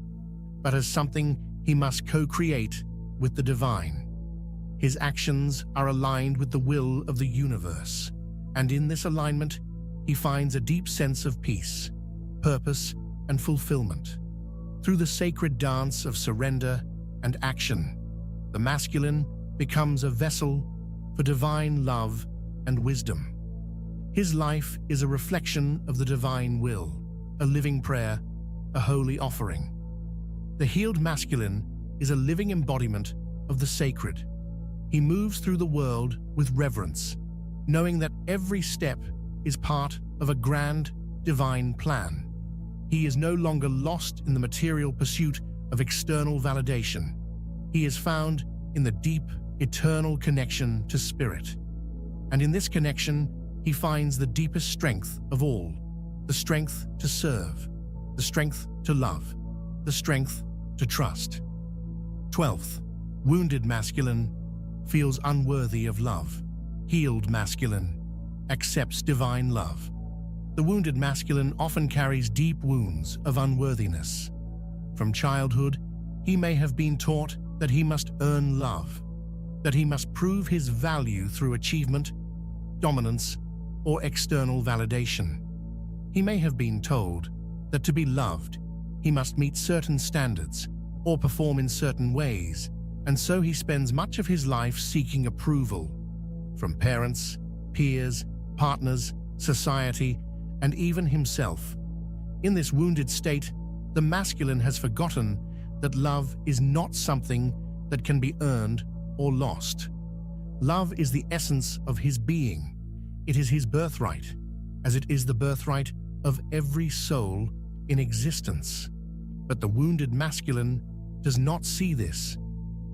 but as something he must co-create with the divine. His actions are aligned with the will of the universe, and in this alignment, he finds a deep sense of peace, purpose, and fulfillment. Through the sacred dance of surrender and action, the masculine becomes a vessel for divine love and wisdom. His life is a reflection of the divine will, a living prayer, a holy offering. The healed masculine is a living embodiment of the sacred. He moves through the world with reverence, knowing that every step is part of a grand, divine plan. He is no longer lost in the material pursuit of external validation. He is found in the deep, eternal connection to spirit. And in this connection, he finds the deepest strength of all, the strength to serve, the strength to love, the strength to trust. 12th, wounded masculine feels unworthy of love. Healed masculine accepts divine love. The wounded masculine often carries deep wounds of unworthiness. From childhood, he may have been taught that he must earn love, that he must prove his value through achievement, dominance, or external validation. He may have been told that to be loved, he must meet certain standards or perform in certain ways, and so he spends much of his life seeking approval from parents, peers, partners, society, and even himself. In this wounded state, the masculine has forgotten that love is not something that can be earned or lost. Love is the essence of his being. It is his birthright, as it is the birthright of every soul in existence. But the wounded masculine does not see this.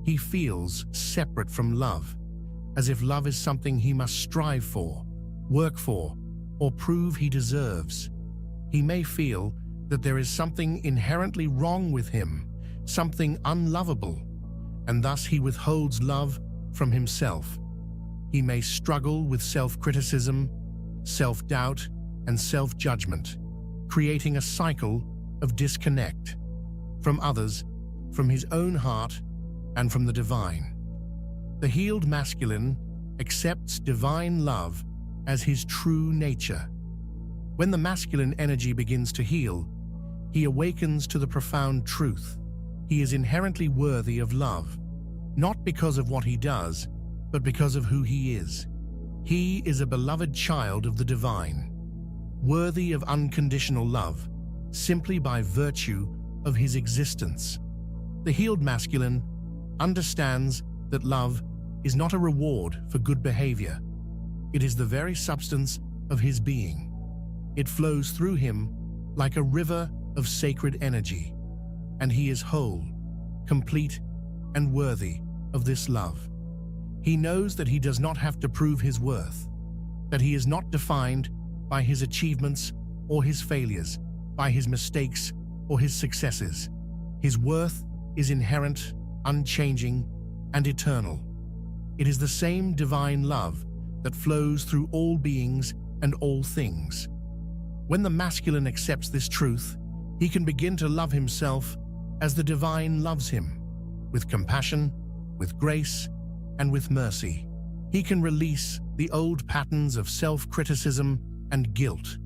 He feels separate from love, as if love is something he must strive for, work for, or prove he deserves. He may feel that there is something inherently wrong with him, something unlovable, and thus he withholds love from himself. He may struggle with self-criticism, self-doubt, and self-judgment, creating a cycle of disconnect from others, from his own heart, and from the divine. The healed masculine accepts divine love as his true nature. When the masculine energy begins to heal, he awakens to the profound truth. He is inherently worthy of love, not because of what he does, but because of who he is. He is a beloved child of the divine, worthy of unconditional love, simply by virtue of his existence. The healed masculine understands that love is not a reward for good behavior. It is the very substance of his being. It flows through him like a river of sacred energy, and he is whole, complete, and worthy of this love. He knows that he does not have to prove his worth, that he is not defined by his achievements or his failures, by his mistakes or his successes. His worth is inherent, unchanging, and eternal. It is the same divine love that flows through all beings and all things. When the masculine accepts this truth, he can begin to love himself as the divine loves him, with compassion, with grace, and with mercy. He can release the old patterns of self-criticism and guilt,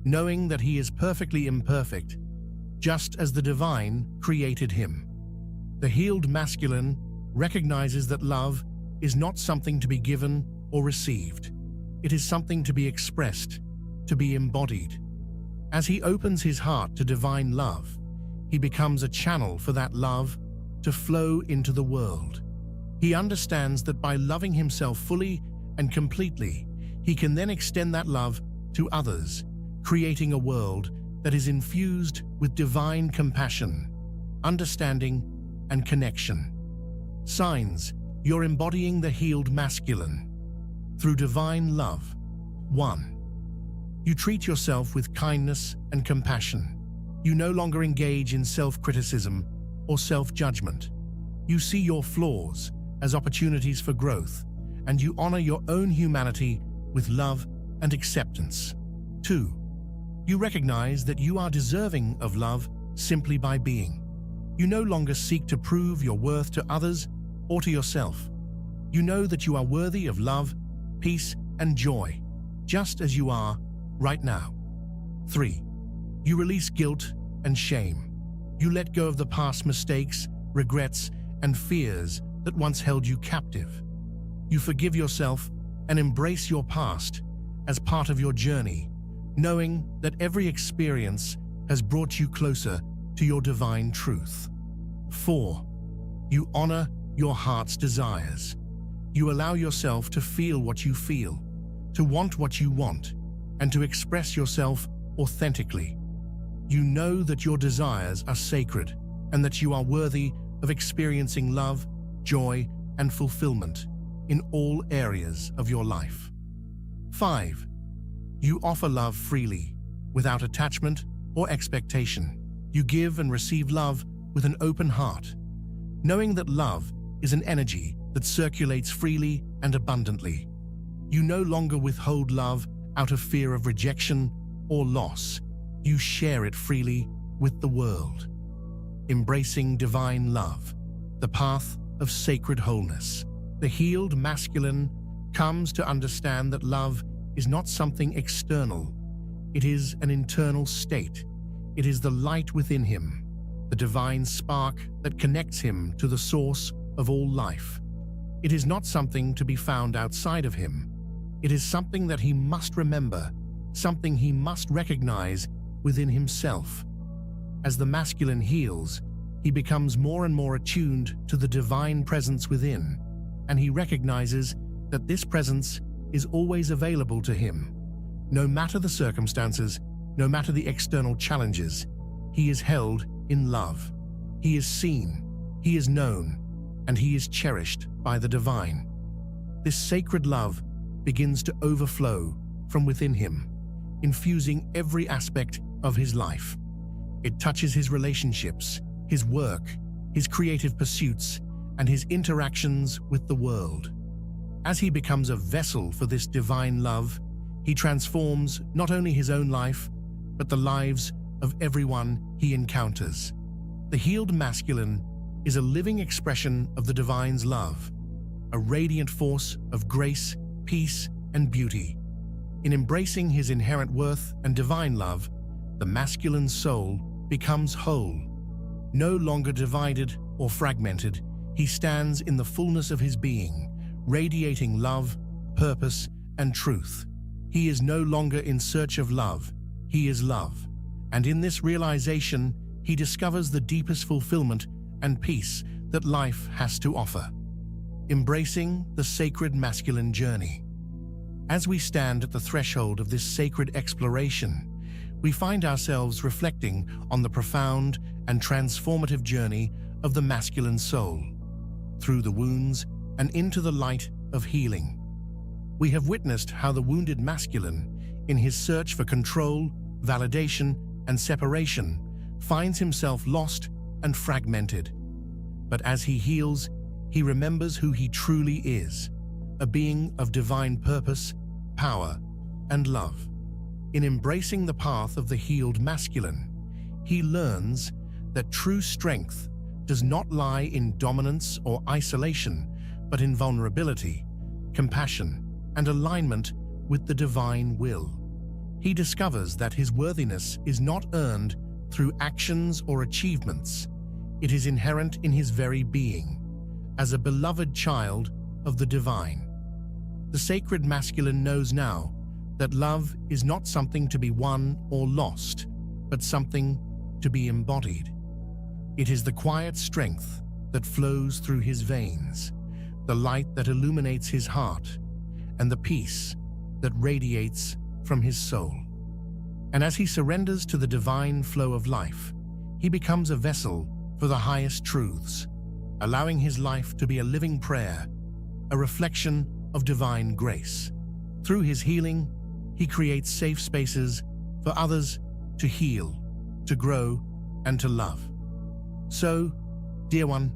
knowing that he is perfectly imperfect, just as the divine created him. The healed masculine recognizes that love is not something to be given or received. It is something to be expressed, to be embodied. As he opens his heart to divine love, he becomes a channel for that love to flow into the world. He understands that by loving himself fully and completely, he can then extend that love to others, creating a world that is infused with divine compassion, understanding, and connection. Signs: you're embodying the healed masculine through divine love. 1. You treat yourself with kindness and compassion. You no longer engage in self-criticism or self-judgment. You see your flaws as opportunities for growth, and you honor your own humanity with love and acceptance. 2. You recognize that you are deserving of love simply by being. You no longer seek to prove your worth to others or to yourself. You know that you are worthy of love, peace, and joy, just as you are right now. 3. You release guilt and shame. You let go of the past mistakes, regrets, and fears that once held you captive. You forgive yourself and embrace your past as part of your journey, knowing that every experience has brought you closer to your divine truth. 4. You honor your heart's desires. You allow yourself to feel what you feel, to want what you want, and to express yourself authentically. You know that your desires are sacred and that you are worthy of experiencing love, joy, and fulfillment in all areas of your life. 5. You offer love freely, without attachment or expectation. You give and receive love with an open heart, knowing that love is an energy that circulates freely and abundantly. You no longer withhold love out of fear of rejection or loss. You share it freely with the world. Embracing divine love, the path of sacred wholeness. The healed masculine comes to understand that love is not something external. It is an internal state. It is the light within him, the divine spark that connects him to the source of all life. It is not something to be found outside of him. It is something that he must remember, something he must recognize within himself. As the masculine heals, he becomes more and more attuned to the divine presence within, and he recognizes that this presence is always available to him. No matter the circumstances, no matter the external challenges, he is held in love. He is seen, he is known, and he is cherished by the divine. This sacred love begins to overflow from within him, infusing every aspect of his life. It touches his relationships, his work, his creative pursuits, and his interactions with the world. As he becomes a vessel for this divine love, he transforms not only his own life, but the lives of everyone he encounters. The healed masculine is a living expression of the divine's love, a radiant force of grace, peace, and beauty. In embracing his inherent worth and divine love, the masculine soul becomes whole, No longer divided or fragmented, he stands in the fullness of his being, radiating love, purpose, and truth. He is no longer in search of love, he is love. And in this realization, he discovers the deepest fulfillment and peace that life has to offer. Embracing the sacred masculine journey. As we stand at the threshold of this sacred exploration, we find ourselves reflecting on the profound and transformative journey of the masculine soul, through the wounds and into the light of healing. We have witnessed how the wounded masculine, in his search for control, validation, and separation, finds himself lost and fragmented. But as he heals, he remembers who he truly is, a being of divine purpose, power, and love. In embracing the path of the healed masculine, he learns that true strength does not lie in dominance or isolation, but in vulnerability, compassion, and alignment with the divine will. He discovers that his worthiness is not earned through actions or achievements. It is inherent in his very being, as a beloved child of the divine. The sacred masculine knows now that love is not something to be won or lost, but something to be embodied. It is the quiet strength that flows through his veins, the light that illuminates his heart, and the peace that radiates from his soul. And as he surrenders to the divine flow of life, he becomes a vessel for the highest truths, allowing his life to be a living prayer, a reflection of divine grace. Through his healing, he creates safe spaces for others to heal, to grow, and to love. So, dear one,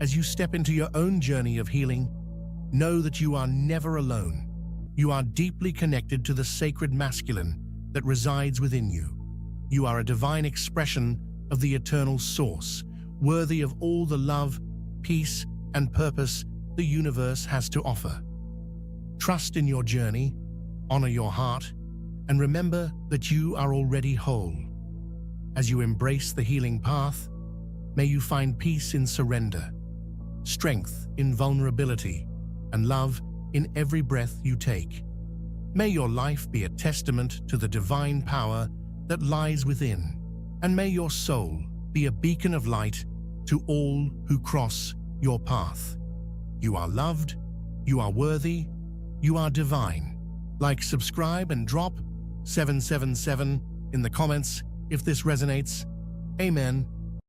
as you step into your own journey of healing, know that you are never alone. You are deeply connected to the sacred masculine that resides within you. You are a divine expression of the eternal source, worthy of all the love, peace, and purpose the universe has to offer. Trust in your journey, honor your heart, and remember that you are already whole. As you embrace the healing path, may you find peace in surrender, strength in vulnerability, and love in every breath you take. May your life be a testament to the divine power that lies within, and may your soul be a beacon of light to all who cross your path. You are loved, you are worthy, you are divine. Like, subscribe, and drop 777 in the comments if this resonates. Amen.